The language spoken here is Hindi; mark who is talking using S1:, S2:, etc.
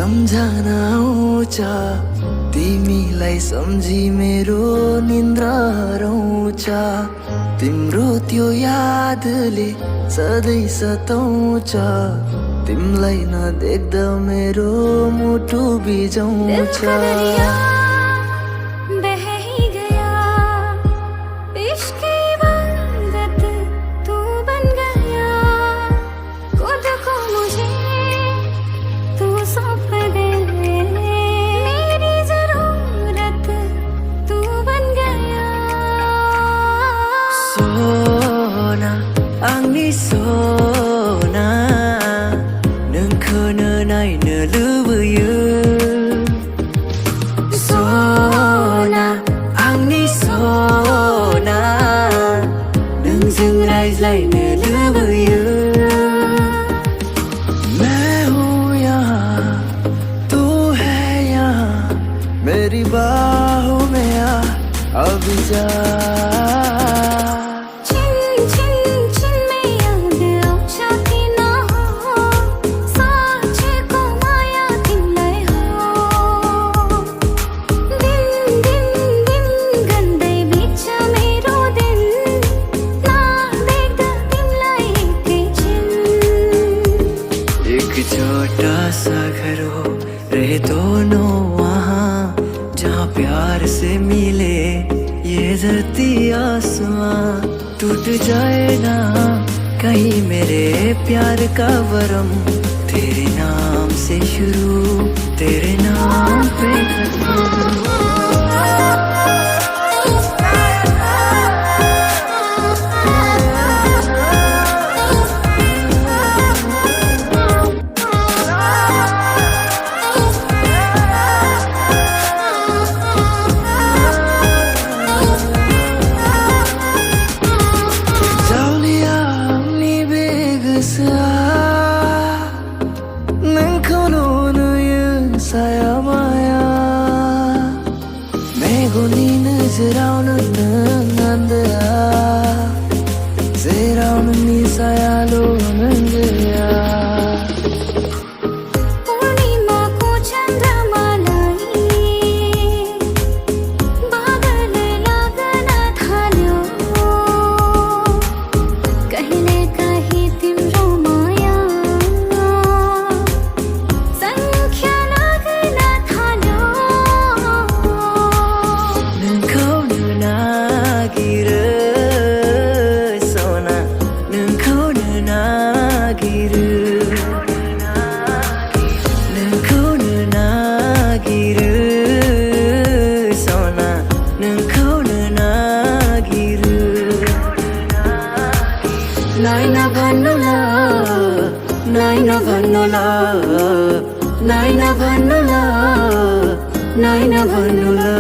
S1: सम्झना आउँछ तिमीलाई सम्झी मेरो निन्द्रा हराउँछ। तिम्रो त्यो यादले सधैँ सताउँछ, तिमीलाई नदेख्दा मेरो मुटु बिजाउँछ। आंनि सना नोंखौनो नायनो लुबैयो। सना आंनि सना नोंजों रायज्लायनो लुबैयो। मैं हूँ यहाँ तू है यहाँ, मेरी बाहों में आ अभी जा। छोटा सा घर हो रहे दोनों वहाँ, जहाँ प्यार से मिले ये धरती आसमां। टूट जाए ना कहीं मेरे प्यार का वरम, तेरे नाम से शुरू तेरे नाम पे खत्म। Megoni nizraunu nangandaya, zeraunu nisayalo nangaya. Purnima ko chandramalai बादल लागना थाल्यो, कहिले कहीं तिम्रो माया संख्या लाग्न थाल्यो। नोंखौनो नागिरो सना, नोंखौनो नागिरो, नोंखौनो नागिरो सना, नोंखौनो नागिरो। नायना भन्नुला, नायना भन्नुला, नायना भन्नुला, नायना भन्नुला।